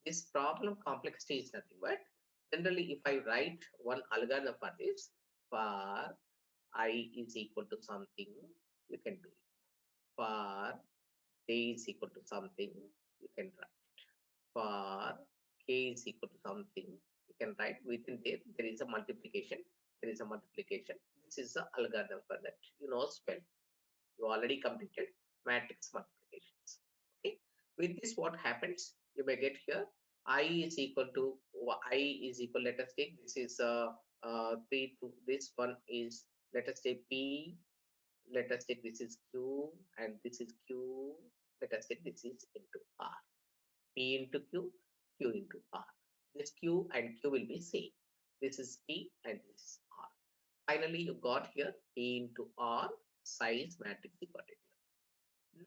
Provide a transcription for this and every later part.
This problem complexity is nothing but generally if I write one algorithm for this, for I is equal to something, you can do it. For j is equal to something, you can write. For k is equal to something, you can write within there is a multiplication. There is a multiplication. This is the algorithm for that. You know, spell. You already completed matrix multiplications. Okay. With this, what happens? You may get here I is equal to I is equal. Let us take this is 3 to this one is let us take P. Let us take this is Q and this is Q. Let us take this is into R. P into Q, Q into R. This Q and Q will be same. This is P and this is R. Finally, you got here P into R size matrix you got it.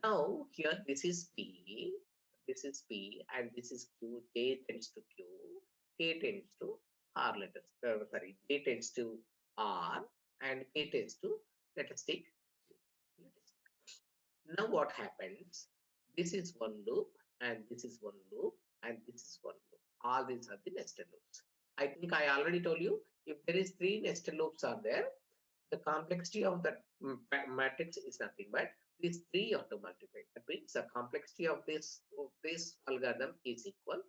Now here this is P and this is Q. J tends to Q, K tends to R. Sorry, J tends to R and K tends to let us take Q. Now what happens? This is one loop and this is one loop and this is one loop. All these are the nested loops. I think I already told you if there is three nested loops are there, the complexity of the matrix is nothing but these three you have to multiply. That means the complexity of this algorithm is equal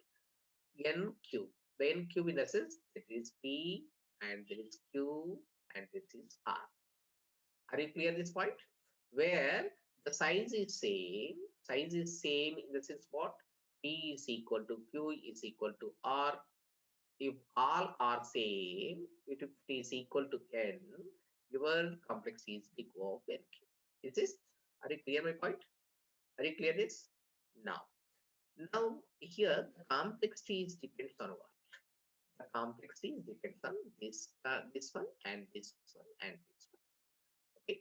n cube. The n cube in essence it is P and there is Q and this is R. Are you clear this point? Where the size is same in the sense what? P is equal to Q is equal to R. If all are same, if it is equal to n, your complexity is big of n cube. Is this? Are you clear my point? Are you clear this? Now, here the complexity is depends on what? The complexity is depends on this one and this one and this one. Okay.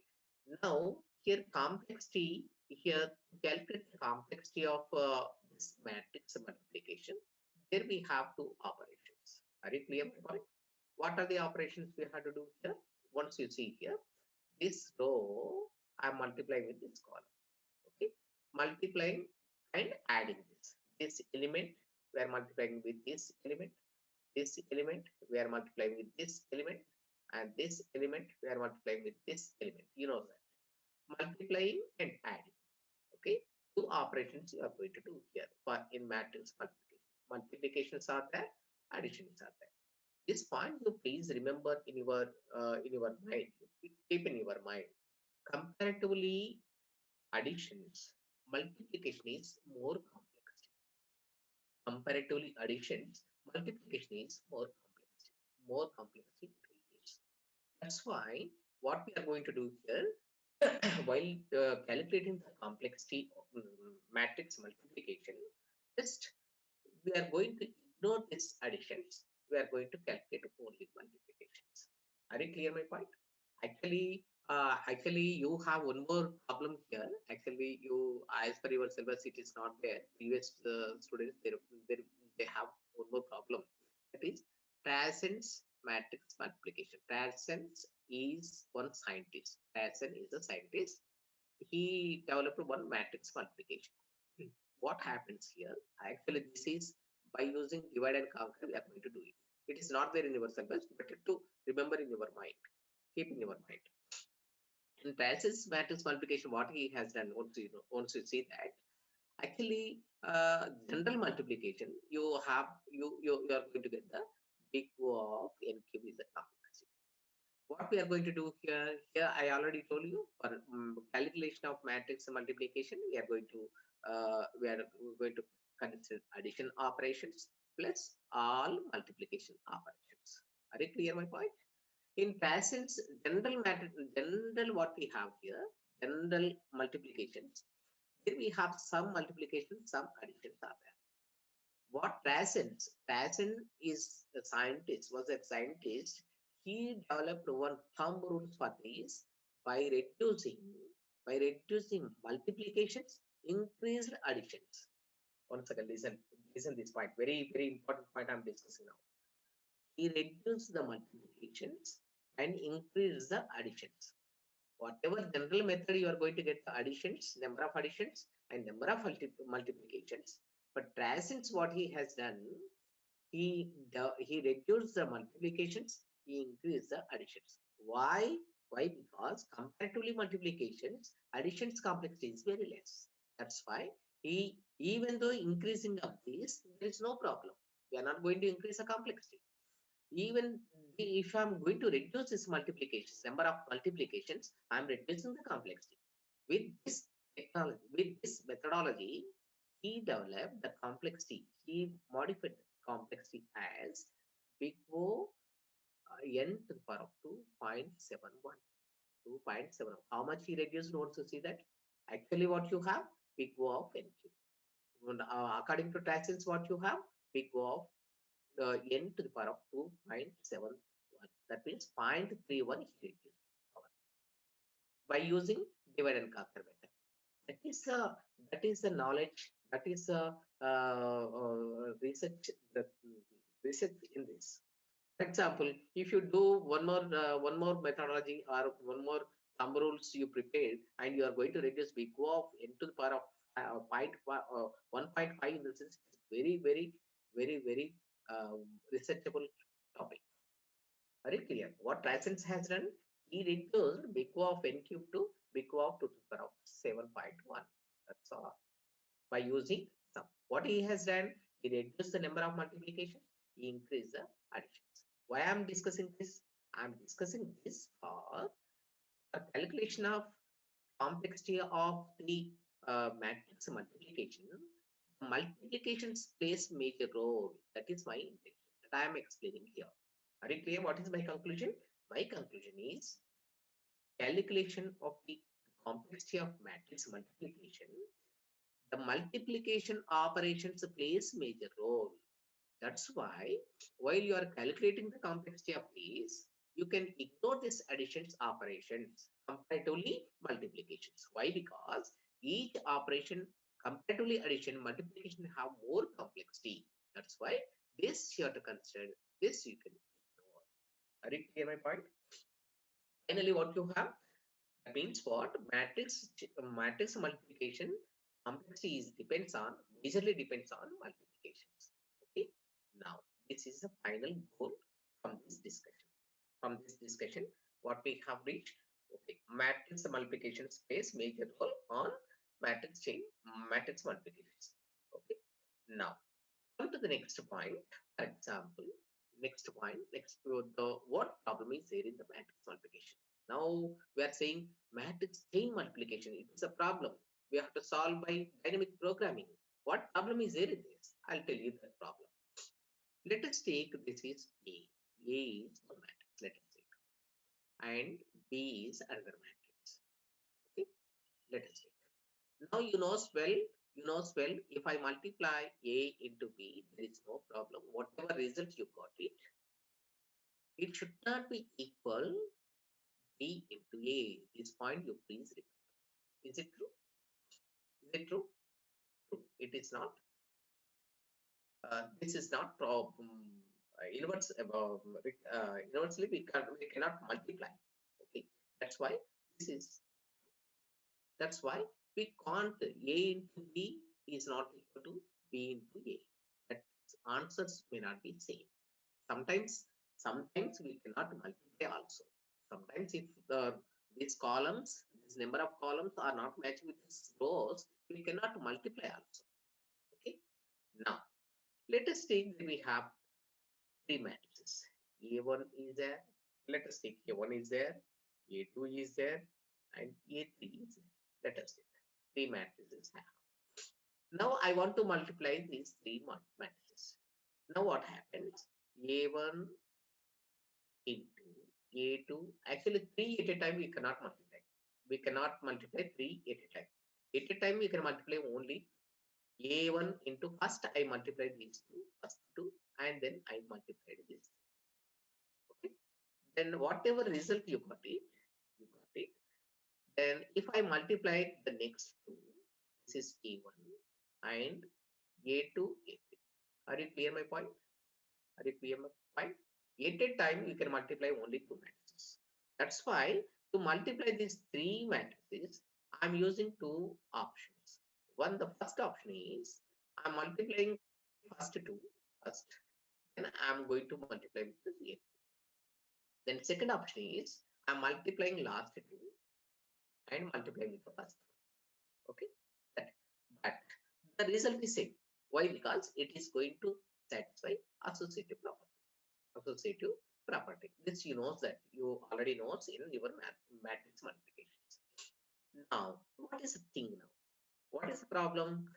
Now here complexity here calculate the complexity of this matrix multiplication. There we have two operations. Are you clear my point? What are the operations we have to do here? Once you see here, this row I'm multiplying with this column. Okay, multiplying and adding this. This element we are multiplying with this element. This element we are multiplying with this element, and this element we are multiplying with this element. You know that multiplying and adding. Okay, two operations you are going to do here for in matrix multiplication. Multiplications are there, additions are there. This point you please remember in your mind. Keep in your mind. Comparatively, additions multiplication is more complex. Comparatively, additions multiplication is more complex. More complexity it is. That's why what we are going to do here while calculating the complexity of matrix multiplication, just we are going to ignore these additions. We are going to calculate only multiplications. Are you clear my point? Actually, you have one more problem here. Actually, you, as per your syllabus, it is not there. Previous students, they have one more problem. That is Tasson's matrix multiplication. Tasson's is one scientist. Tasson is a scientist. He developed one matrix multiplication. What happens here? Actually, this is by using divide and conquer, we are going to do it. It is not there in your syllabus, but to remember in your mind. Keep in your mind. In Tasson's matrix multiplication, what he has done, once you see that, actually, general multiplication, you are going to get the big O of n cube is the complexity. What we are going to do here I already told you for calculation of matrix multiplication, we are going to consider addition operations plus all multiplication operations. Are you clear my point? In Tasson's general what we have here, general multiplications, here we have some multiplication, some additions are there. What Tasson is a scientist, was a scientist. He developed one thumb rule for this by reducing multiplications, increased additions. Once again, listen this point. Very, very important point I'm discussing now. He reduced the multiplications and increased the additions. Whatever general method you are going to get the additions, number of additions and number of multiplications. But since what he has done, he reduced the multiplications, he increased the additions. Why? Why? Because comparatively multiplications, additions complexity is very less. That's why he, even though increasing of this, there is no problem. We are not going to increase the complexity. Even if I'm going to reduce this multiplications, number of multiplications, I'm reducing the complexity. With this technology, with this methodology, he developed the complexity. He modified the complexity as big O n to the power of 2.71. 2.7. How much he reduced? Want to see that? Actually, what you have? Big O of n cube. According to Tassels, what you have? Big O of n to the power of 2.71. That means 0.31 he reduced by using divide and conquer method. That is the knowledge. That is research. The research in this. For example, if you do one more methodology or one more thumb rules you prepared, and you are going to reduce big O of n to the power of 1.5 in the sense, it's very researchable topic. Very clear. What Transcends has done, he reduced big O of n cube to big O of 2 to the power of 7.1. That's all. By using sum. What he has done, he reduced the number of multiplications, he increased the additions. Why I am discussing this? I am discussing this for a calculation of complexity of the matrix multiplication. Multiplications plays major role. That is my intention that I am explaining here. Are you clear? What is my conclusion? My conclusion is calculation of the complexity of matrix multiplication. The multiplication operations plays major role. That's why while you are calculating the complexity of these, you can ignore this additions operations comparatively multiplications. Why? Because each operation comparatively addition multiplication have more complexity. That's why this you have to consider. This you can ignore. Are you clear my point? Finally, what you have, that means what? Matrix multiplication complexity is depends on majorly depends on multiplications. Okay. Now this is the final goal from this discussion. From this discussion, what we have reached. Okay. Matrix multiplications plays major role on matrix chain matrix multiplications. Okay. Now come to the next point. For example, next the what problem is there in the matrix multiplication? Now we are saying matrix chain multiplication. It is a problem. We have to solve by dynamic programming. What problem is there in this? I'll tell you that problem. Let us take this is A. A is one matrix. Let us take, and B is another matrix. Okay. Let us take. Now you know well, if I multiply A into B, there is no problem. Whatever result you got it should not be equal B into A. This point you please remember. Is it true? Is it true? True. It is not. This is not problem. Inversely we cannot multiply. Okay. That's why this is That's why we can't A into B is not equal to B into A. That answers may not be same. Sometimes, sometimes we cannot multiply also. Sometimes if these columns, this number of columns are not matching with these rows, we cannot multiply also. Okay. Now, let us take that we have three matrices. A1 is there. Let us take A1 is there. A2 is there. And A3 is there. Let us take three matrices now. Now I want to multiply these three matrices. Now what happens? A1 into A2. Actually, three at a time we cannot multiply. We cannot multiply three at a time. At a time we can multiply only A1 into first I multiply these two, first two, and then I multiplied these three. Okay. Then whatever result you got it, you got it. Then if I multiply the next two, this is A1 and A2, A3. Are you clear my point? Are you clear my point? At a time, you can multiply only two matrices. That's why to multiply these three matrices, I'm using two options. One, the first option is I'm multiplying first two first, then I'm going to multiply with the A. Then second option is I'm multiplying last two and multiplying with the first one. Okay, that, but the result is same. Why? Because it is going to satisfy associative property. Associative property. This you know that you already knows in your matrix multiplications. Now, what is the thing now? What is the problem?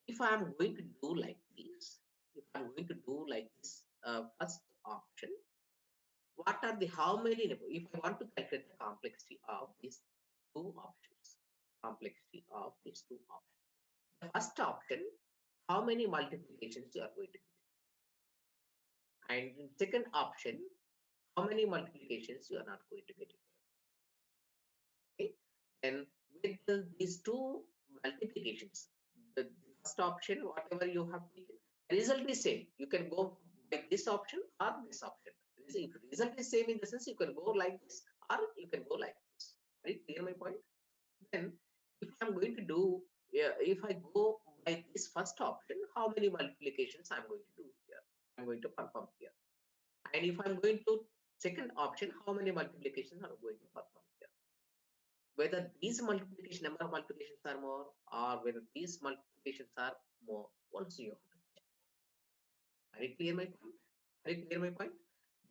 If I am going to do like this, if I'm going to do like this, first option, what are the how many? If I want to calculate the complexity of these two options, complexity of these two options. The first option, how many multiplications you are going to get, and in second option, how many multiplications you are not going to get. Okay, then with these two multiplications, the first option, whatever you have taken, the result is same. You can go by this option or this option. If result is same in the sense you can go like this or you can go like this. Right? Clear my point? Then if I'm going to do, if I go by this first option, how many multiplications I'm going to do here? I'm going to perform here. And if I'm going to second option, how many multiplications I'm going to perform here? Whether these multiplication number of multiplications are more or whether these multiplications are more, also you have to check. Are you clear my point? Are you clear my point?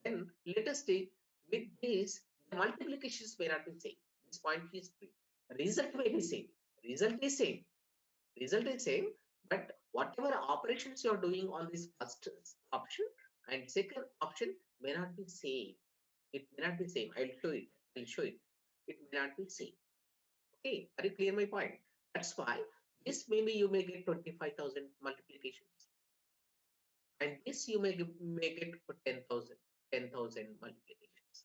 Then let us take with this, the multiplications may not be same. This point is 3. Result may be same. Result is same. Result is same, but whatever operations you are doing on this first option and second option may not be same. It may not be same. I'll show it. I'll show it. It may not be same. Okay, are you clear my point? That's why this maybe you may get 25,000 multiplications, and this you may get for 10,000 multiplications.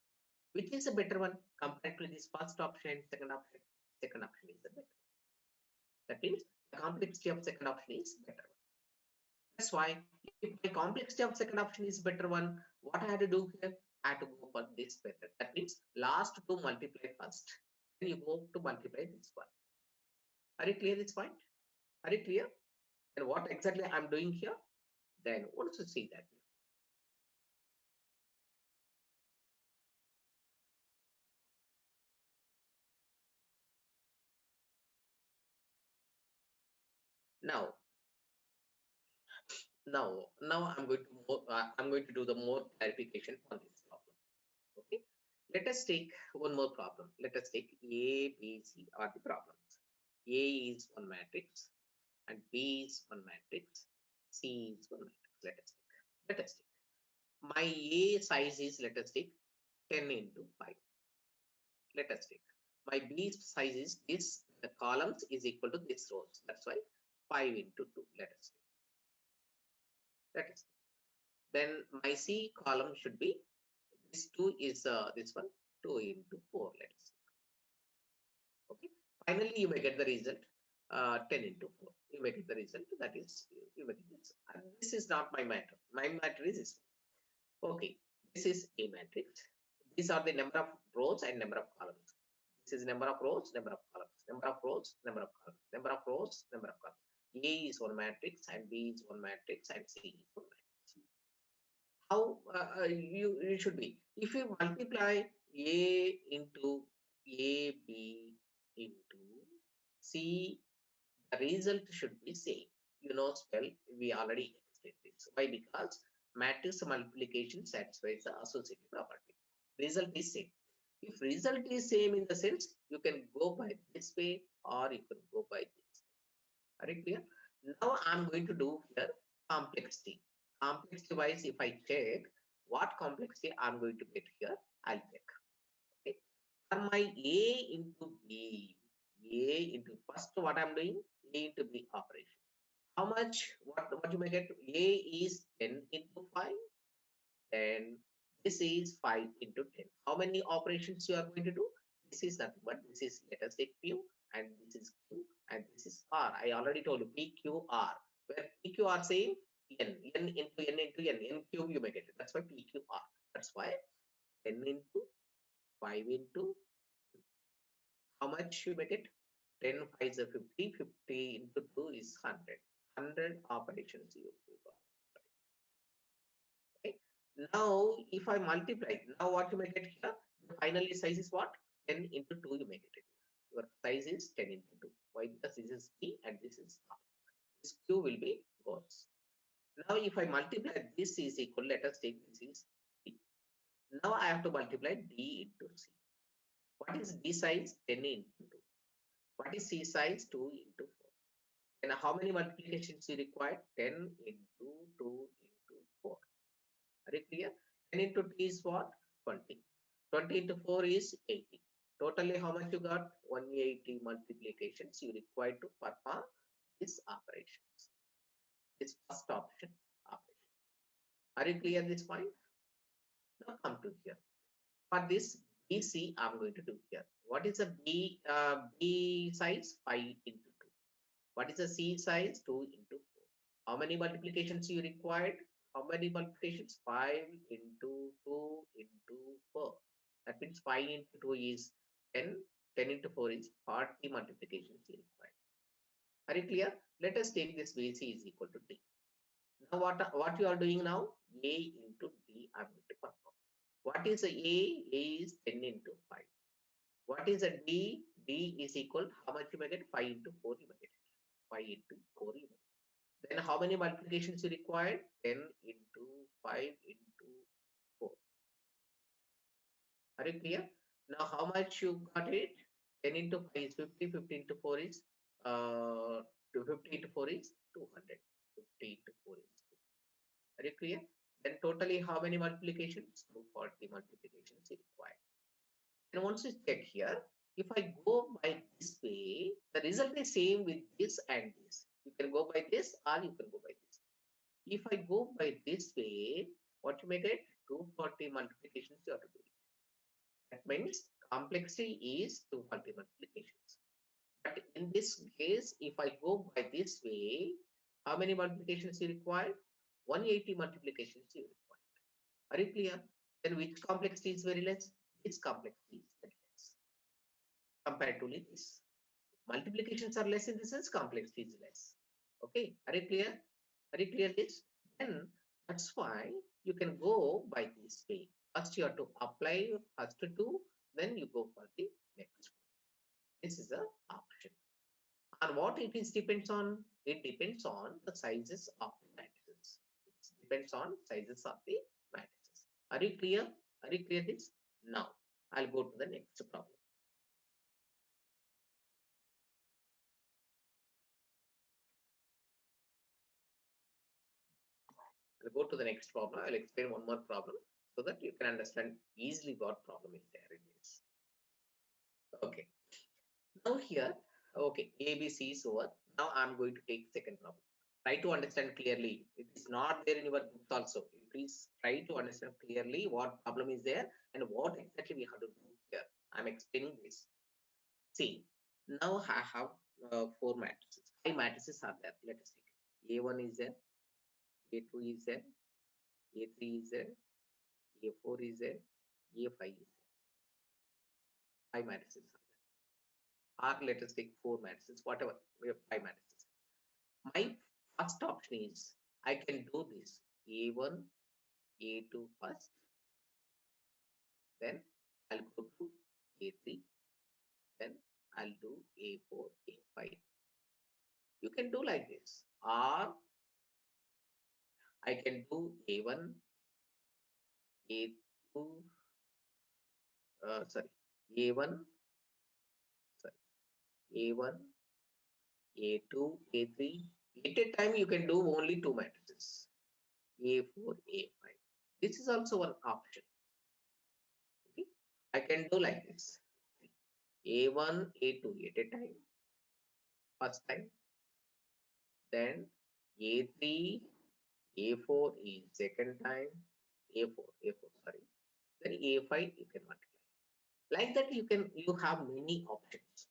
Which is a better one compared to this first option, second option? Second option is the better. That means the complexity of second option is better one. That's why if my complexity of second option is better one, what I had to do here? I had to go for this method. That means last to multiply first, then you go to multiply this one. Are you clear this point? Are you clear? And what exactly I'm doing here? Then also see that. Now, now I'm going to do the more clarification on this problem. Okay. Let us take one more problem. Let us take A, B, C are the problems. A is one matrix and B is one matrix. C is one matrix. Let us take. Let us take. My A size is, let us take 10 into 5. Let us take. My B size is this, the columns is equal to this rows. That's why 5 into 2. Let us take. Let us take. Then my C column should be, this 2 is this one, 2 into 4. Let us take. Okay. Finally, you may get the result 10 into 4. You may get the result. That is, you may get this. And this is not my matter. My matter is this one. Okay. This is a matrix. These are the number of rows and number of columns. This is number of rows, number of columns, number of rows, number of columns, number of rows, number of columns. A is one matrix and B is one matrix and C is one matrix. How you should be? If you multiply A into A, B into C, the result should be same. You know, spell, we already explained this. Why? Because matrix multiplication satisfies the associative property. Result is same. If result is same in the sense, you can go by this way or you can go by this way. Are you clear? Now I'm going to do here complexity. Complexity wise, if I check what complexity I'm going to get here, I'll check. Okay. For my A into B, A into first what I'm doing, A into B operation. How much? What you may get? A is 10 into 5. Then this is 5 into 10. How many operations you are going to do? This is nothing but this is, let us take Q, and this is Q, and this is R. I already told you PQR. Where PQR saying N into N into N cube you may get it. That's why PQR. That's why 10 into 5 into how much you make it? 10 5 is a 50, 50 into 2 is 100. 100 operations you got. Okay. Now, if I multiply, now what you may get here, the finally size is what? 10 into 2 you may get it. Your size is 10 into 2. Why? Because this is P and this is R. This Q will be goals. Now, if I multiply this is equal, let us take this is D. Now, I have to multiply D into C. What is D size? 10 into 2. What is C size? 2 into 4. And how many multiplications you require? 10 into 2 into 4. Are you clear? 10 into t is what? 20. 20 into 4 is 80. Totally, how much you got? 180 multiplications you require to perform these operations. This first option operation. Are you clear this point? Now come to here. For this BC, I'm going to do here. What is the B size? 5 into 2. What is the C size? 2 into 4. How many multiplications you required? How many multiplications? 5 into 2 into 4. That means 5 into 2 is 10. 10 into 4 is 40 multiplications you required. Are you clear? Let us take this BC is equal to D. Now what you are doing now? A into D I'm going to perform. What is a A? A is 10 into 5. What is a D? D is equal, how much you may get? 5 into 4 you may get. 5 into 4 you may get. Then how many multiplications you required? 10 into 5 into 4. Are you clear? Now how much you got it? 10 into 5 is 50, 50 into 4 is 50 into 4 is 200. 50 into 4 is 200. Are you clear? Then totally how many multiplications? 240 multiplications you required. And once you check here, if I go by this way, the result is same with this and this. You can go by this or you can go by this. If I go by this way, what you may get? 240 multiplications you have to do it. That means complexity is 240 multiplications. But in this case, if I go by this way, how many multiplications you require? 180 multiplications you require. Are you clear? Then which complexity is very less? This complexity is very less compared to this. Multiplications are less in the sense complexity is less. Okay, are you clear? Are you clear this? Then that's why you can go by this way. First you have to apply first two, then you go for the next one. This is the option. And what it is depends on? It depends on the sizes of the matrices. It depends on sizes of the matrices. Are you clear? Are you clear this? Now I'll go to the next problem. I'll go to the next problem. I'll explain one more problem so that you can understand easily what problem is there in this. Okay. Now here, okay, ABC is over. Now I'm going to take second problem. Try to understand clearly. It is not there in your books also. Please try to understand clearly what problem is there and what exactly we have to do here. I'm explaining this. See, now I have four matrices. Five matrices are there. Let us take. A1 is there. A2 is there. A3 is there. A4 is there. A5 is there. Five matrices are there. Or let us take four matrices, whatever. We have five matrices. My first option is I can do this A1, A2 first. Then I'll go to A3. Then I'll do A4, A5. You can do like this. Or I can do A1, A2, sorry, A1, sorry, A1, A2, A3. At a time, you can do only two matrices, A4, A5. This is also one option. Okay, I can do like this. A1, A2 at a time, first time. Then A3, A4 is second time. A4, sorry. Then A5 you can multiply. Like that you have many options.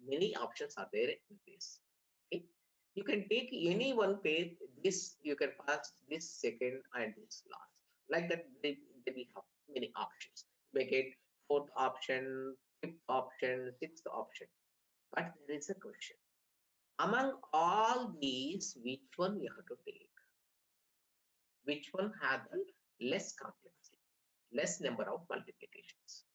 Many options are there in this. Okay, you can take any one page. This you can first, this second, and this last. Like that, they will have many options. Make it fourth option, fifth option, sixth option. But there is a question: Among all these, which one you have to take? Which one has the less complexity, less number of multiplications?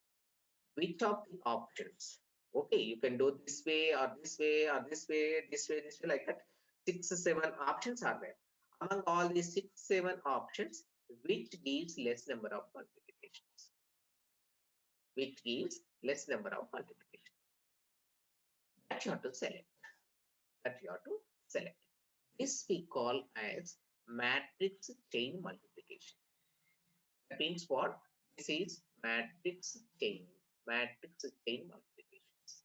Which of the options? Okay, you can do this way or this way or this way, this way, this way, like that. 6, 7 options are there. Among all these 6, 7 options, which gives less number of multiplications? Which gives less number of multiplications? That you have to select. That you have to select. This we call as matrix chain multiplication. That means what? This is matrix chain. Matrix chain multiplications.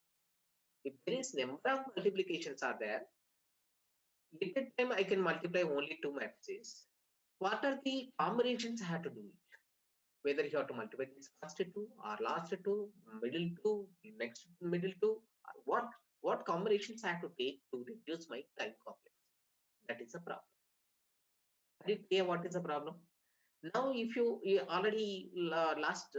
If there is number of multiplications are there, at a time I can multiply only two matrices. What are the combinations I have to do it? Whether you have to multiply this first two or last two, middle two, next middle two, what combinations I have to take to reduce my time complex? That is a problem. Are you clear what is the problem? Now, if you already last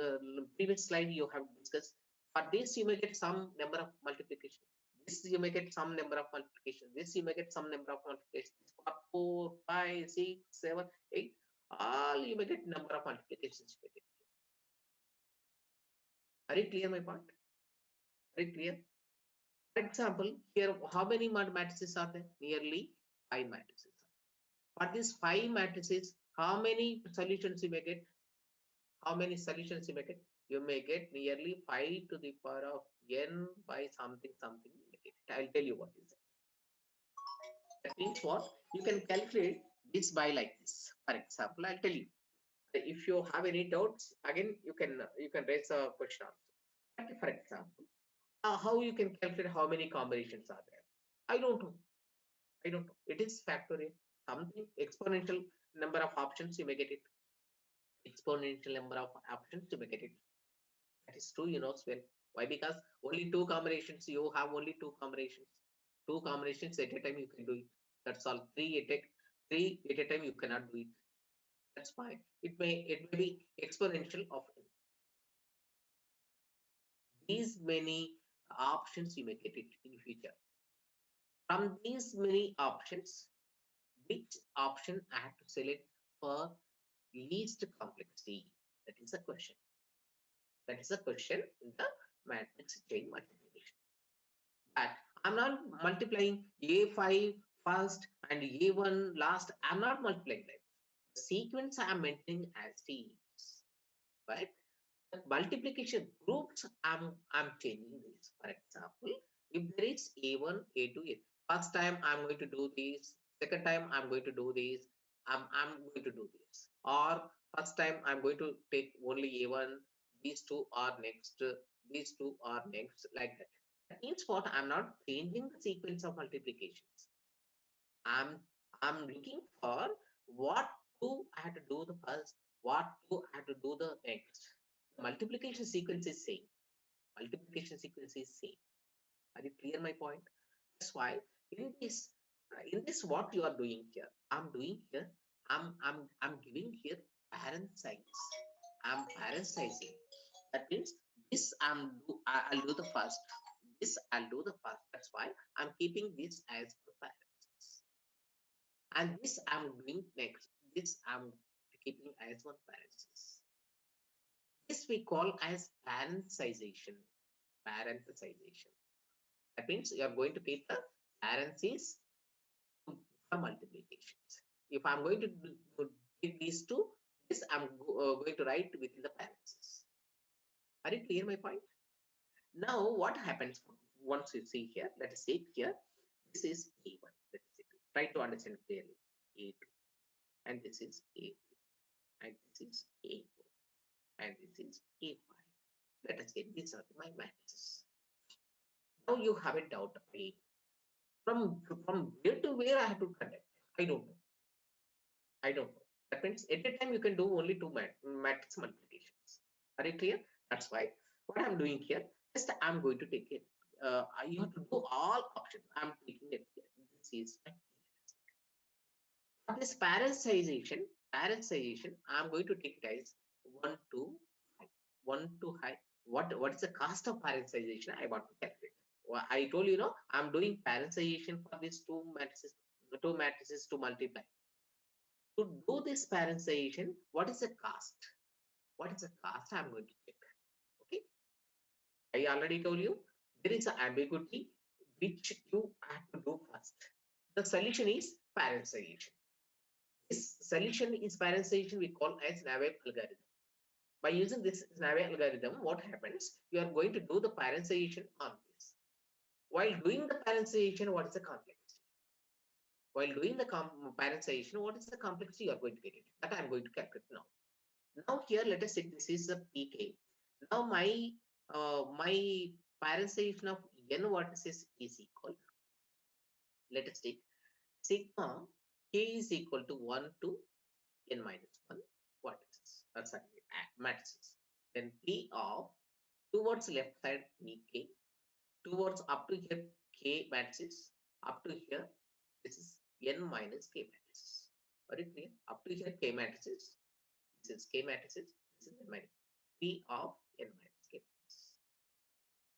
previous slide you have discussed, for this you may get some number of multiplication. This you may get some number of multiplication. This you may get some number of multiplication. For 4, 5, 6, 7, 8, all you may get number of multiplications. You may get. Are you clear my point? Are you clear? For example, here how many matrices are there? Nearly 5 matrices. For these 5 matrices, how many solutions you may get? How many solutions you may get? You may get nearly 5 to the power of n by something something. You may get it. I'll tell you what is it. That means what? You can calculate this by like this. For example, I'll tell you. If you have any doubts, again you can raise a question also. But for example, how you can calculate how many combinations are there? I don't know. I don't know. It is factorial. Something exponential number of options you may get it. Exponential number of options you may get it. That is true, well. Why? Because only two combinations, you have only two combinations. Two combinations at a time you can do it. That's all. Three at a time you cannot do it. That's why it may be exponential of these many options you may get it in future. From these many options, which option I have to select for least complexity? That is a question. That is a question in the matrix chain multiplication. But I'm not multiplying A5 first and A1 last. I'm not multiplying that. The sequence I'm maintaining as T is. Right? The multiplication groups, I'm changing this. For example, if there is A1, A2, A, first time I'm going to do this, second time I'm going to do this, I'm going to do this. Or first time I'm going to take only A1, these two are next, these two are next, like that. That means what? I'm not changing the sequence of multiplications. I'm I'm looking for what two I have to do the first, what two I have to do the next. The multiplication sequence is same. Multiplication sequence is same. Are you clear my point? That's why in this what you are doing here, I'm doing here, I'm giving here parent size. I'm parent sizing. That means this I'll do the first. This I'll do the first. That's why I'm keeping this as the parenthesis. And this I'm doing next. This I'm keeping as one parenthesis. This we call as parenthesization. Parenthesization. That means you are going to keep the parentheses for multiplications. If I'm going to give these two, this I'm going to write within the parentheses. Are you clear my point? Now what happens once you see here? Let us say here, this is A1. Let us say, try to understand clearly. A2, and this is A3, and this is A4, and this is A5. Let us say these are my matrices. Now you have a doubt. From where to where I have to connect? I don't know. I don't know. That means at a time you can do only two matrix multiplications. Are you clear? That's why what I'm doing here, just I'm going to take it. You have to do all options. I'm taking it here. This is for this parallelization, I'm going to take it as 1 to high. 1 to high. What is the cost of parallelization? I want to calculate. I told you, no, I'm doing parentherization for these two matrices to multiply. To do this parentherization, what is the cost? What is the cost? I'm going to check. Okay, I already told you there is an ambiguity which you have to do first. The solution is parentherization. This solution is parentherization we call as Naive algorithm. By using this Naive algorithm, what happens? You are going to do the parentherization on this. While doing the parentherization, what is the complexity? While doing the parentherization, what is the complexity you are going to get it? That I am going to calculate now. Now here, let us say this is a pk. Now my parentherization of n vertices is equal. Let us take sigma k is equal to 1 to n minus 1 vertices. That's matrices. Then p of towards left side pk, towards up to here k matrices, up to here this is n minus k matrices. Are you clear? Up to here k matrices, this is k matrices, this is n minus p of n minus k matrices.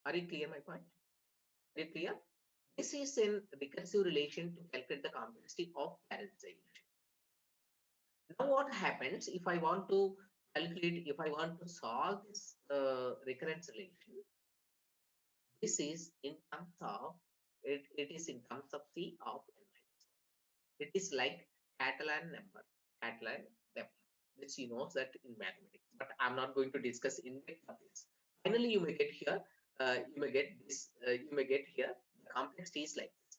Are you clear my point? Are you clear? This is in recursive relation to calculate the complexity of parentherization. Now what happens if I want to calculate, if I want to solve this recurrence relation? This is in terms of, it is in terms of C of n minus 1. It is like Catalan number, Catalan number. This you know that in mathematics, but I'm not going to discuss in depth of this. Finally, you may get here, you may get this, you may get here, the complexity is like this.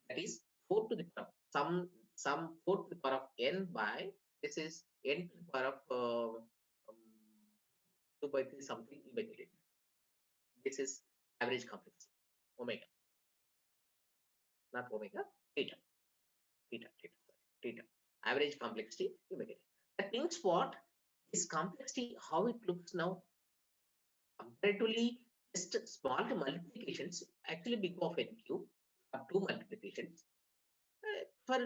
That is 4 to the power of some 4 to the power of n by, this is n to the power of 2 by 3 something, you may get it. This is average complexity, omega, not omega, theta, theta. Average complexity, you may get it. That means what? This complexity, how it looks now, comparatively, just small multiplications, actually big of n cube, for 2 multiplications. For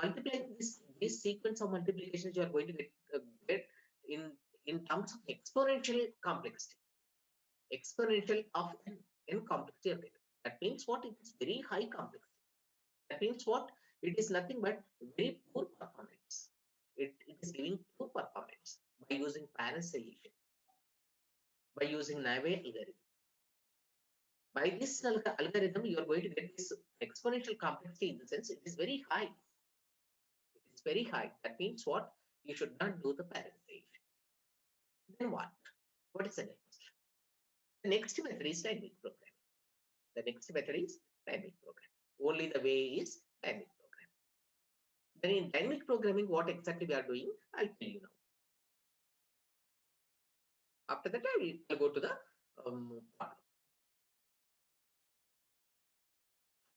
multiplying this sequence of multiplications, you are going to get in terms of exponential complexity, exponential of n complexity. That means what? It is very high complexity. That means what? It is nothing but very poor performance. It is giving poor performance by using parentherization, by using Naive algorithm. By this algorithm, you are going to get this exponential complexity in the sense it is very high. It is very high. That means what? You should not do the parentherization. Then what? What is the next? The next method is dynamic programming. The next method is dynamic programming. Only the way is dynamic programming. Then in dynamic programming, what exactly we are doing, I'll tell you now. After that, I will go to the problem.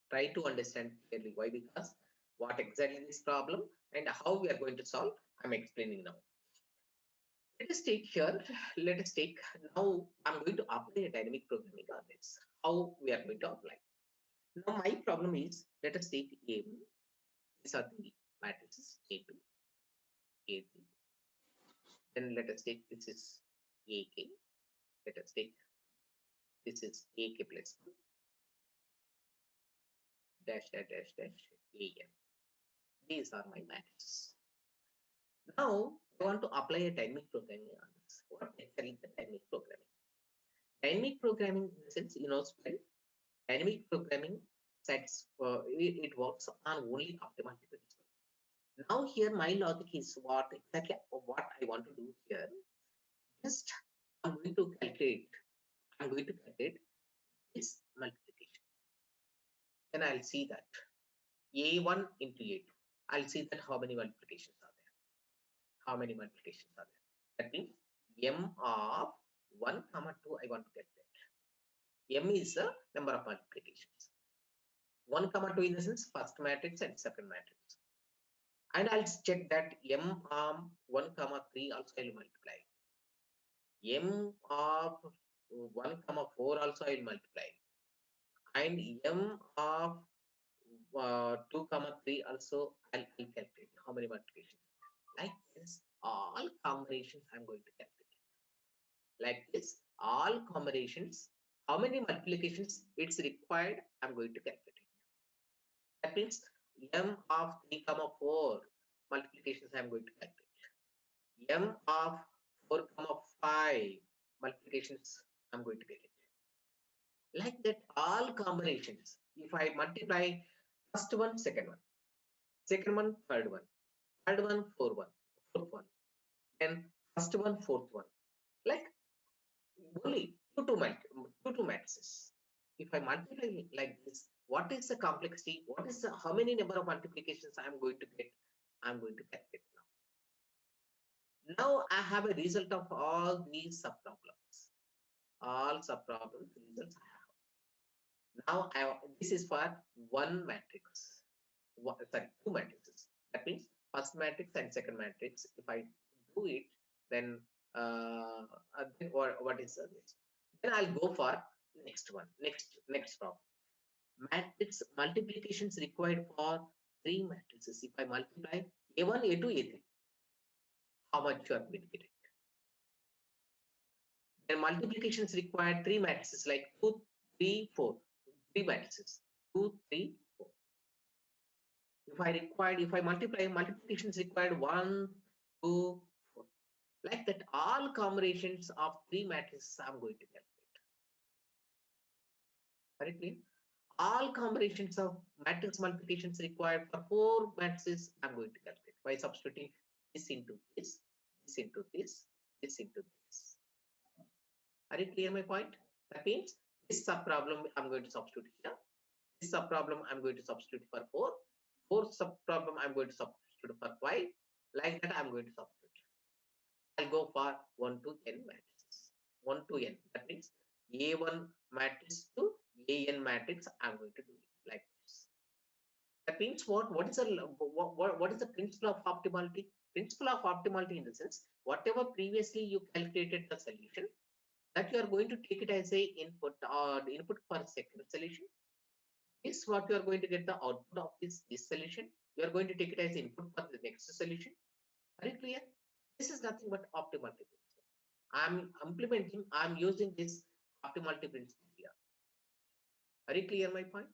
Try to understand clearly why, because what exactly this problem and how we are going to solve, I'm explaining now. Let us take here, let us take now, I'm going to apply a dynamic programming on this. How we are going to apply. Now my problem is, let us take A. These are the matrices A2, A3. Then let us take this is AK. Let us take this is AK plus 1 dash dash dash dash AN. These are my matrices. Now I want to apply a dynamic programming on this. What exactly is the dynamic programming? Dynamic programming in the sense, you know, dynamic programming sets it works on only optimal principle. Now here my logic is what exactly what I want to do here. Just I'm going to calculate. I'm going to calculate this multiplication. Then I'll see that A1 into A2. I'll see that how many multiplications are there. How many multiplications are there? That means M of 1, 2 I want to calculate. M is the number of multiplications. 1, 2 in the sense first matrix and second matrix. And I'll check that M of 1, 3 also I will multiply. M of 1, 4 also I will multiply. And M of 2, 3 also I'll calculate how many multiplications. Like this, all combinations I'm going to calculate. Like this, all combinations How many multiplications it's required, I'm going to calculate it. That means m of 3 comma 4 multiplications I'm going to calculate. M of 4 comma 5 multiplications I'm going to get it. Like that, all combinations. If I multiply first one, second one, third one, fourth one, then first one, fourth one. Like only two matrices. If I multiply like this, what is the complexity? What is the how many number of multiplications I am going to get? I'm going to calculate now. Now I have a result of all these subproblems. All subproblems results I have. Now this is for one matrix. Sorry, two matrices. That means first matrix and second matrix. If I do it, then then what is this? Then I'll go for next one. Next problem. Matrix multiplications required for three matrices. If I multiply A1, A2, A3, how much you are going to get? Then multiplications required three matrices like 2, 3, 4. Three matrices. 2, 3, 4. If I multiply, multiplications required 1, 2, 4. Like that, all combinations of three matrices I'm going to calculate. Very clear? All combinations of matrix multiplications required for four matrices I'm going to calculate by substituting this into this, this into this, this into this. Are you clear my point? That means this subproblem I'm going to substitute here. This subproblem I'm going to substitute for 4. Fourth subproblem I'm going to substitute for 5. Like that I'm going to substitute. I'll go for 1 to n matrices. 1 to n. That means A1 matrix to AN matrix. I'm going to do it like this. That means what? What is the principle of optimality? Principle of optimality in the sense, whatever previously you calculated the solution, that you are going to take it as a input or the input for second solution. This what you are going to get the output of this solution. You are going to take it as input for the next solution. Are you clear? This is nothing but optimality principle. I'm using this optimality principle here. Are you clear my point?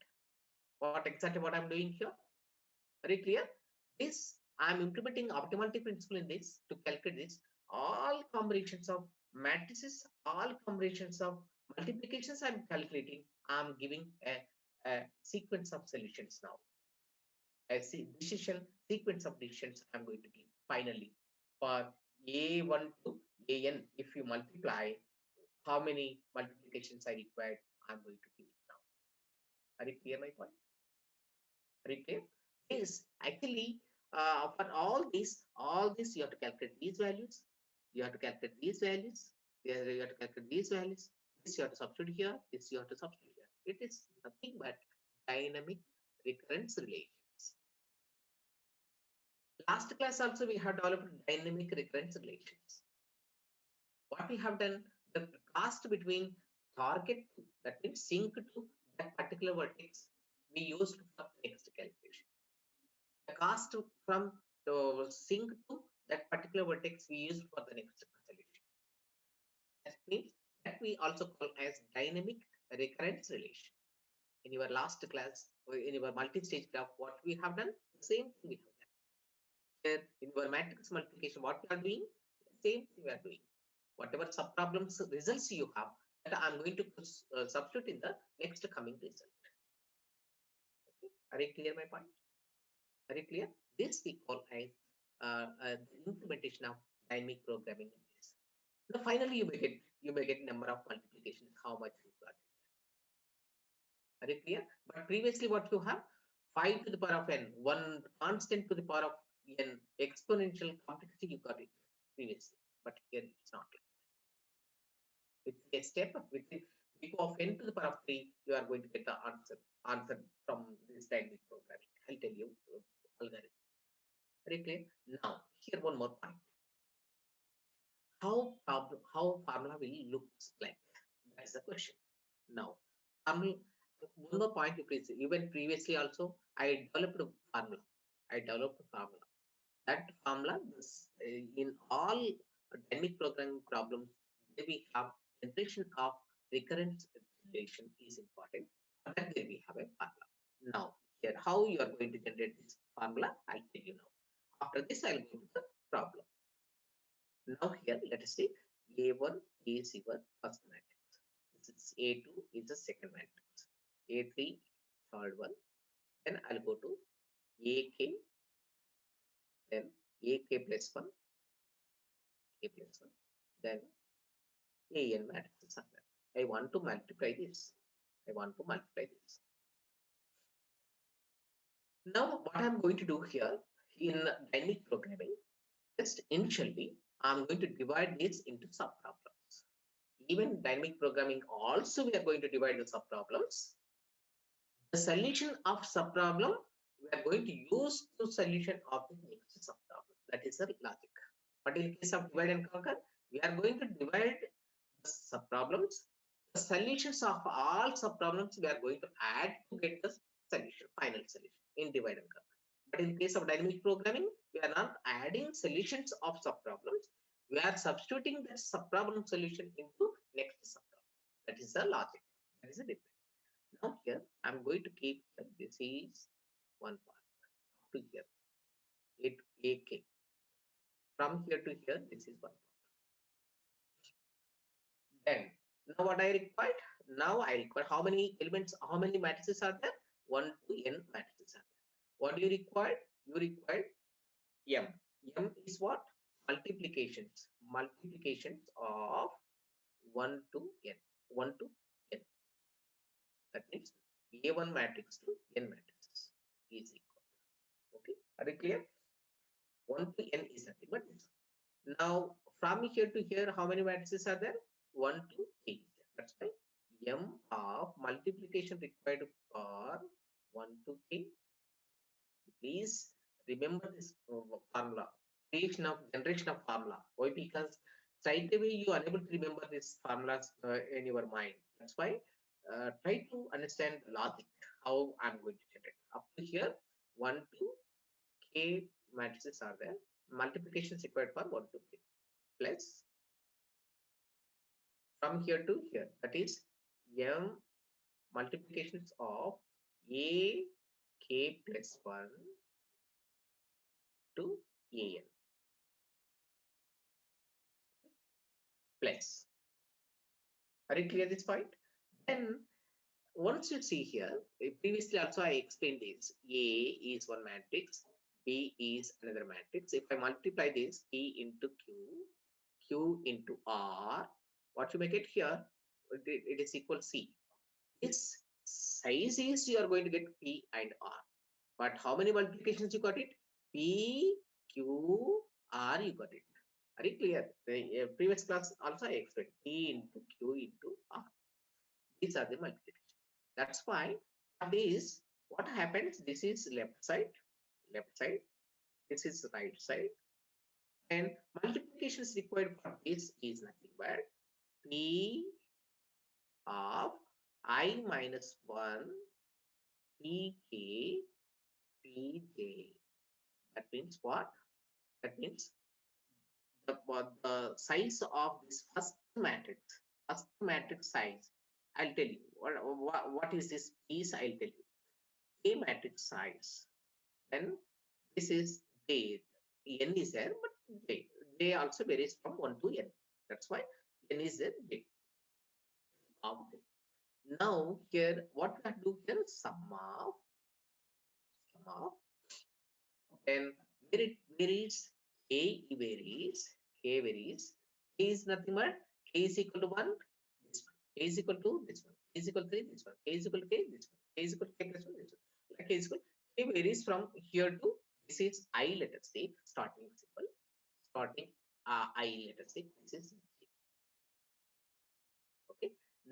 What exactly what I'm doing here? Are you clear? This I'm implementing optimality principle in this to calculate this. All combinations of matrices, all combinations of multiplications I'm calculating. I'm giving a sequence of solutions now. A sequence of decisions I'm going to give finally for A1 to AN. If you multiply, how many multiplications I required, I'm going to give it now. Are you clear my point? Are you clear? Yes, actually, for all this you have to calculate these values. You have to calculate these values. You have to calculate these values. This you have to substitute here. This you have to substitute here. It is nothing but dynamic recurrence relations. Last class also we have developed dynamic recurrence relations. What we have done, the cost between target, that means sync to that particular vertex, we used for next calculation. The cost from the sync to that particular vertex we used for the next solution. That means that we also call as dynamic recurrence relation. In your last class, or in your multi-stage graph, what we have done, the same thing we have done. Here in your matrix multiplication, what we are doing, same thing we are doing. Whatever subproblems results you have, that I'm going to substitute in the next coming result. Okay, are you clear my point? Are you clear? This we call as the implementation of dynamic programming in this. Now finally you may get number of multiplications, how much you got it. Are you clear? But previously what you have, 5 to the power of n, 1 constant to the power of n, exponential complexity you got it previously. But here it's not like that. With a step, with the equal of n to the power of 3, you are going to get the answer from this dynamic programming. I'll tell you algorithm. Very clear? Now, here one more point. How formula will look like? That is the question. Now, one more point, please. Even previously also, I developed a formula. That formula is, in all dynamic programming problems, we have generation of recurrence relation is important. For that, there we have a formula. Now, here, how you are going to generate this formula, I'll tell you now. After this, I'll go to the problem. Now, here, let us see A1 is your first matrix. This is A2 is the second matrix. A3, third one. Then I'll go to AK, then AK plus 1, A plus 1, then AN matrices are there. I want to multiply this. I want to multiply this. Now, what I'm going to do here in dynamic programming, just initially, I'm going to divide this into subproblems. Even dynamic programming also, we are going to divide the subproblems. The solution of subproblem, we are going to use the solution of the next subproblem. That is the logic. But in case of divide and conquer, we are going to divide the subproblems. The solutions of all subproblems we are going to add to get the solution, final solution in divide and conquer. But in case of dynamic programming, we are not adding solutions of subproblems. We are substituting that subproblem solution into next subproblem. That is the logic. That is the difference. Now here, I'm going to keep here. This is one part to here. It AK. From here to here, this is one part. Then, now what I required? Now I require how many elements, how many matrices are there? 1 to n matrices are there. What do you require? You require m. M is what? Multiplications. Multiplications of 1 to n. 1 to n. That means A1 matrix to n matrices is equal. Okay, are you clear? 1 to n is nothing but this. Now, from here to here, how many matrices are there? 1 to 8. That's why m of multiplication required for 1 to 3. Please remember this formula. Generation of formula. Why? Because straight away you are unable to remember these formulas in your mind. That's why try to understand the logic, how I'm going to generate. Up to here, 1 to k matrices are there. Multiplication is required for 1 to k. Plus from here to here, that is m multiplications of a k plus 1 to an plus. Are you clear this point? Then once you see here, previously also I explained this. A is one matrix, B is another matrix. If I multiply this P into Q, Q into R, what you make it here? It is equal C. This size is you are going to get P and R. But how many multiplications you got it? P, Q, R you got it. Are you clear? The previous class also I explained P into Q into R. These are the multiplications. That's why this, what happens? This is left side, this is right side, and multiplication is required for this is nothing but P of I minus 1 PK PJ. That means what? That means the size of this first matrix size. I'll tell you what is this piece. I'll tell you. A matrix size. Then this is J. N is there, but J also varies from 1 to n. That's why n is there. J. Now here, what we have to do here? Sum of. Then where is A varies, K varies. K is nothing but K is equal to 1, this one. K is equal to this one. K is equal to 3, this one. K is equal to K, this one. K is equal to K plus 1, this one. Like K is equal. K varies from here to this is I, let us take starting symbol. Starting I, let us take this is J. Okay.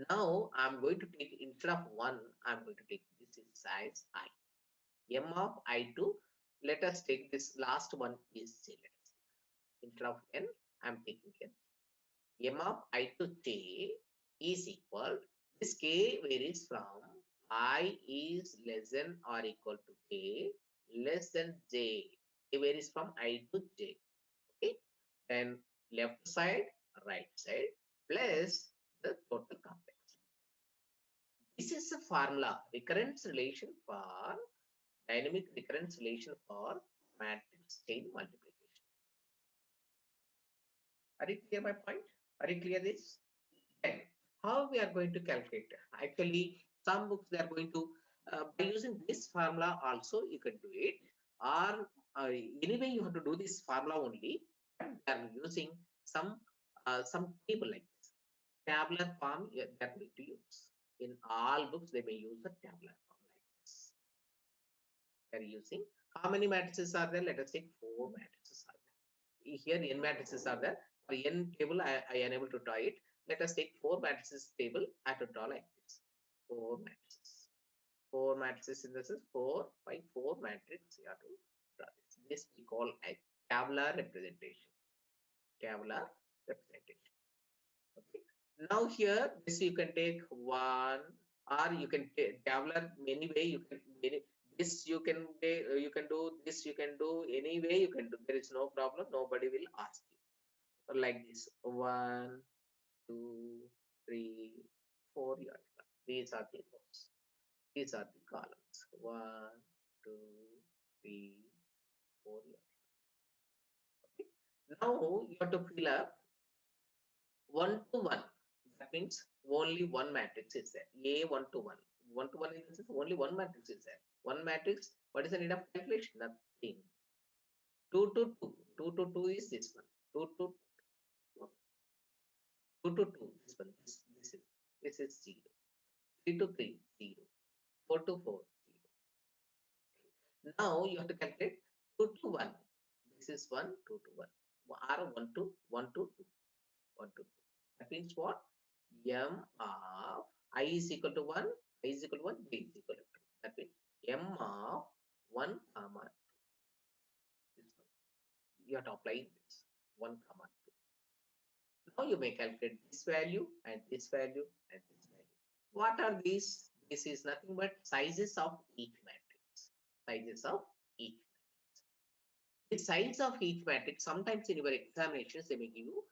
Now I'm going to take instead of 1, I'm going to take this is size I. M of I2, let us take this last one is J. Let us take. Instead of N, I'm taking here. M of I to J is equal. This K varies from I is less than or equal to K less than J. K varies from I to J. Okay. Then left side, right side plus the total complex. This is a formula, recurrence relation for dynamic recurrence relation for matrix chain multiplication. Are you clear my point? Are you clear this? Then how we are going to calculate? Actually, some books they are going to by using this formula also you can do it, or anyway you have to do this formula only. And they are using some table like this. Tabular form they are going to use. In all books they may use the tabular form like this. They are using how many matrices are there? Let us take 4 matrices are there. Here n matrices are there. For n table I unable to draw it. Let us take 4 matrices table. I have to draw like this. 4 matrices. 4 matrices in this is 4 by 4 matrix. You have to draw this. This we call a tabular representation. Tabular representation. Okay. Now here this you can take 1, or you can take tabular many way. You can this you can you can do this, you can do any way you can do. There is no problem. Nobody will ask you. Like this 1, 2, 3, 4. These are the rows. These are the columns. 1, 2, 3, 4. Okay. Now you have to fill up 1 to 1. That means only one matrix is there. A 1 to 1. 1 to 1 in this is only one matrix is there. One matrix. What is the need of calculation? Nothing. 2 to 2. 2 to 2 is this one. 2 to 2 to 2. This one. This is 0. 3 to 3. 0. 4 to 4. 0. Now you have to calculate 2 to 1. This is 1, 2 to 1. Or 1 to 1 to 2. 1 to 2. That means what? M of I is equal to 1, I is equal to 1, J is equal to 2. That means M of 1 comma 2. This one. You have to apply this 1 comma 2. Now you may calculate this value and this value and this value. What are these? This is nothing but sizes of each matrix. Sizes of each matrix. The size of each matrix, sometimes in your examinations, they may give you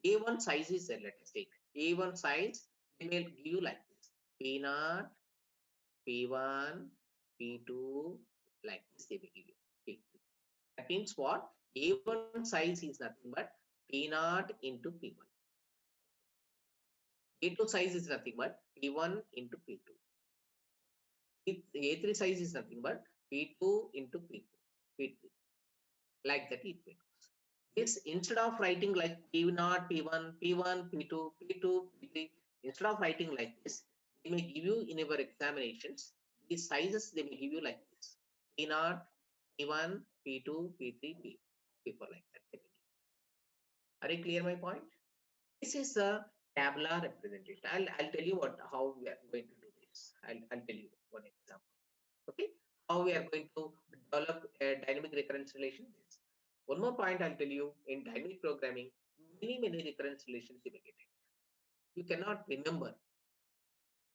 A1 size is there, let us take. A1 size, they will give you like this. P0, P1, P2, like this they will give you. P3. That means what? A1 size is nothing but P0 into P1. A2 size is nothing but P1 into P2. A3 size is nothing but P2 into P2, P3. Like that it becomes. This instead of writing like P0, P1, P1, P2, P2, P3, instead of writing like this, they may give you in your examinations, these sizes they may give you like this. P0, P1, P2, P3, P4 like that. Are you clear my point? This is a tabular representation. I'll tell you how we are going to do this. I'll tell you one example. Okay, how we are going to develop a dynamic recurrence relation. One more point I'll tell you, in dynamic programming, many recurrence relations you may get it. You cannot remember.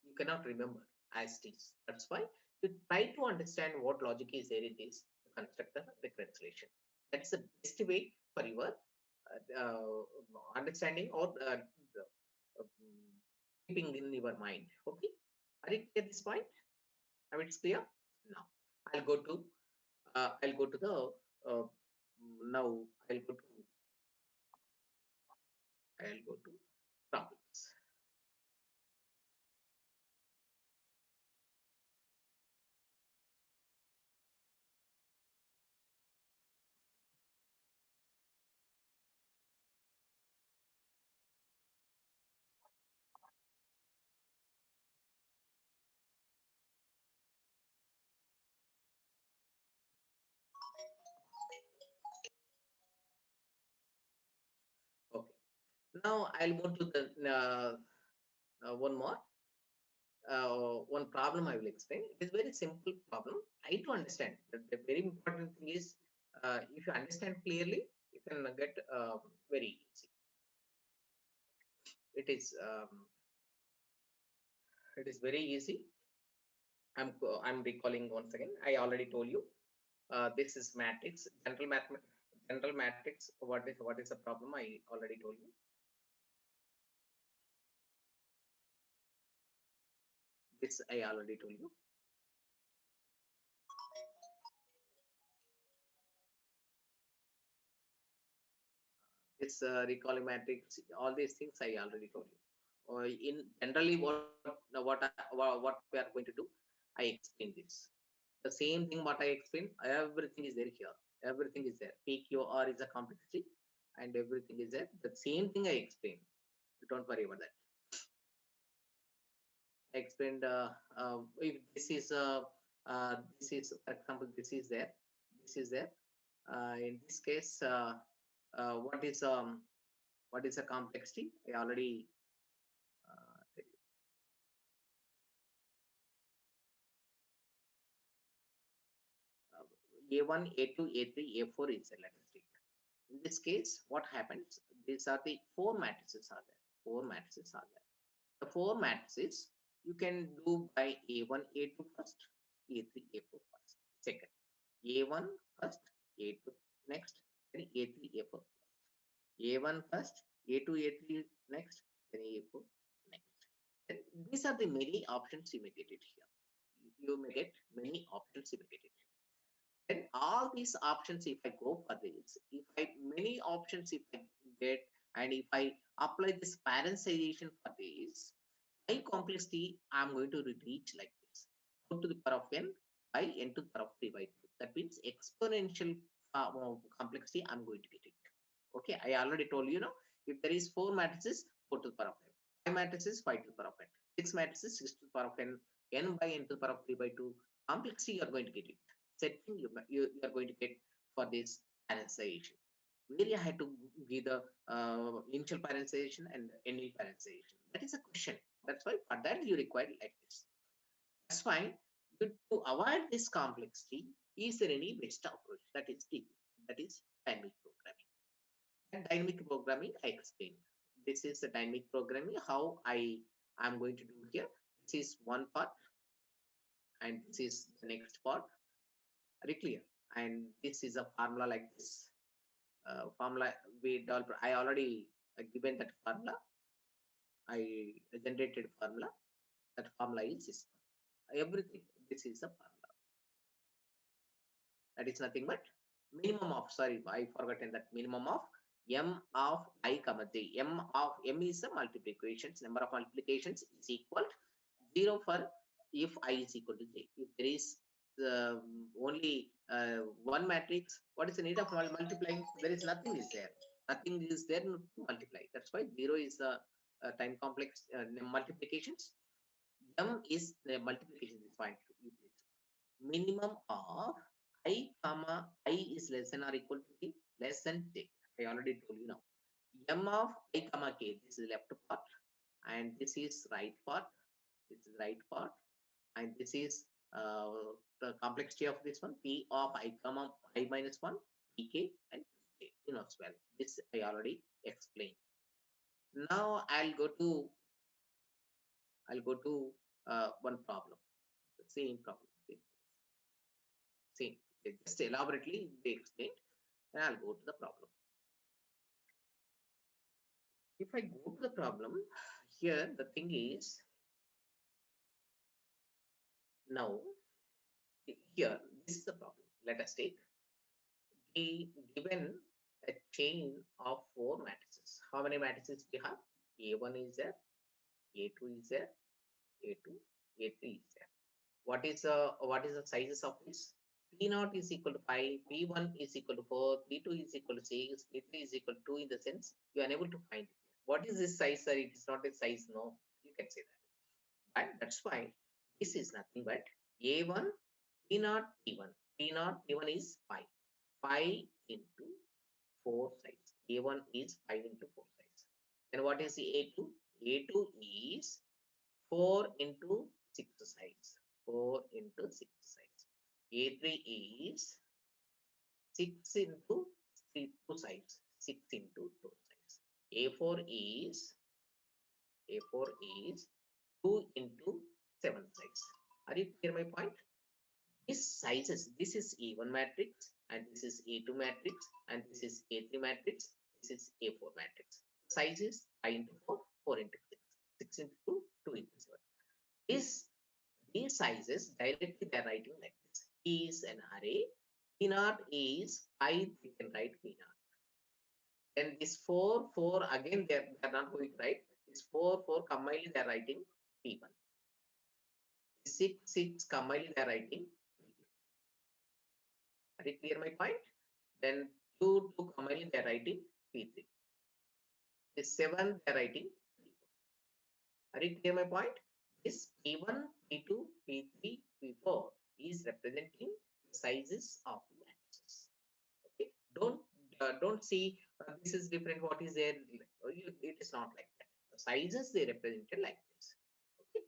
You cannot remember as it is. That's why you try to understand what logic is there in this to construct the recurrence relation. That's the best way for your understanding or keeping in your mind. Okay, are you clear this point? Now it's clear. Now I'll go to the now I'll go to problems. Okay. Now I'll go to the one more. One problem I will explain. It is very simple problem. Try to understand. The very important thing is, if you understand clearly, you can get very easy. It is very easy. I'm recalling once again. I already told you. This is matrix, general matrix. What is the problem? I already told you. This I already told you. This recalling matrix, all these things I already told you. In generally, what we are going to do, I explain this. The same thing what I explained, everything is there here. Everything is there. PQR is a complexity, and everything is there. The same thing I explained. Don't worry about that. I explained if this is for example, this is there, this is there. In this case, what is a complexity? I already tell you. A1, A2, A3, A4 is a electricity. In this case, what happens? These are the four matrices are there. Four matrices are there. The four matrices you can do by A1, A2 first, A3, A4 first. Second, A1 first, A2 next, then A3, A4. A1 first, A2, A3 next, then A4 next. And these are the many options you may get it here. You may get many options you may get it. Then all these options, if I go for this, if I many options if I get, and if I apply this parameterization for this, my complexity I'm going to reach like this: 4 to the power of n by n to the power of 3 by 2. That means exponential complexity I'm going to get it. Okay, I already told you, if there is four matrices, 4 to the power of n, five matrices, 5 to the power of n, six matrices, 6 to the power of n, n by n to the power of 3 by 2. Complexity you are going to get it. Setting you are going to get for this parameterization. Where you have to give the initial parameterization and ending parameterization. That is a question. That's why for that you require like this. That's why to avoid this complexity, is there any best approach? That is DP. That is dynamic programming. And dynamic programming, I explained. This is the dynamic programming. How I am going to do here. This is one part, and this is the next part. Very clear. And this is a formula like this. Formula we developed. I already given that formula. I generated formula. That formula is system. Everything. This is a formula. That is nothing but minimum of, sorry, I forgotten that minimum of m of I comma j. M is the multiplications. Number of multiplications is equal 0 for if I is equal to j. If there is only one matrix, what is the need of multiplying? There is nothing is there. Nothing is there to multiply. That's why 0 is the time complex multiplications. M is the multiplication is fine. Minimum of I comma I is less than or equal to k, less than j. I already told you now. M of I comma k, this is left part, and this is right part. This is right part, and this is the complexity of this one. P of I comma I minus 1, pk, and pk. You know as well. This I already explained. Now I'll go to one problem. The same problem. Same. Just elaborately they explained, and I'll go to the problem. If I go to the problem, here the thing is, now here this is the problem. Let us take given a chain of four matrices. How many matrices we have? A1 is there, A2 is there, A2, A3 is there. What is the sizes of this? P naught is equal to 5, P1 is equal to 4, P2 is equal to 6, P3 is equal to 2, in the sense you are unable to find it. What is this size, sir? It is not a size, no. You can say that. But that's why this is nothing but A1, P naught, P1. P naught, P1 is 5. 5 into 4 size. A1 is 5 into 4 size. Then what is the A2? A2 is 4 into 6 size. 4 into 6 size. A3 is 6 into 2 size. 6 into 2 size. A4 is A4 is 2 into 7 size. Are you clear my point? These sizes, this is A1 matrix, and this is A2 matrix, and this is A3 matrix, this is A4 matrix. Size is 5 into 4, 4 into 6, 6 into 2, 2 into 7. This these sizes directly they're writing like this. P is an array. P naught is 5, we can write P naught. Then this 4, 4 again they're not going to write. This 4, 4 combined they're writing P1. 6, 6 combined they're writing P2. Are you clear my point? Then 2, 2 combined they're writing P3. This 7 they're writing P4. Are you clear my point? This P1, P2, P3, P4 is representing the sizes of the matrices. Okay, don't see this is different. What is there? It is not like that. The sizes they represented like this. Okay.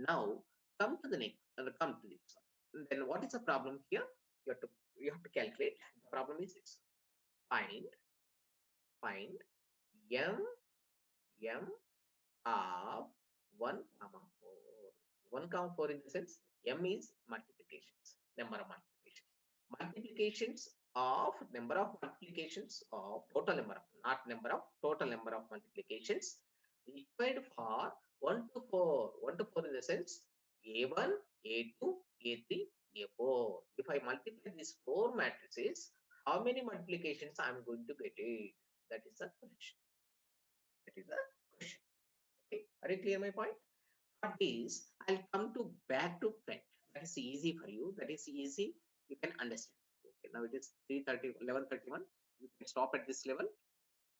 Now come to the next. Come to this one. Then what is the problem here? You have to calculate. The problem is this. Find m of 1 comma 4. 1 comma 4 in the sense m is multiplications, number of multiplications. Multiplications of number of multiplications of total number of, not number of, total number of multiplications required for 1 to 4. 1 to 4 in the sense A1, A2, A3, A4. If I multiply these 4 matrices, how many multiplications I am going to get it? That is the question. That is the question. Okay, are you clear my point? For this, I'll come to back to front. That is easy for you. That is easy. You can understand. Okay, now it is 3:30, 11:31. You can stop at this level.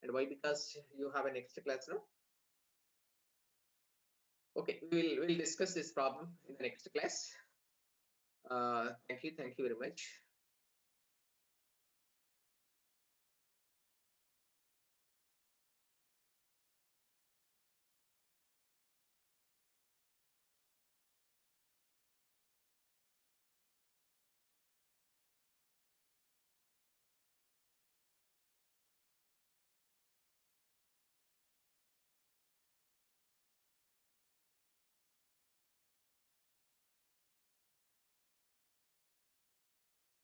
And why? Because you have an extra class now. Okay, we'll discuss this problem in the next class. Thank you very much.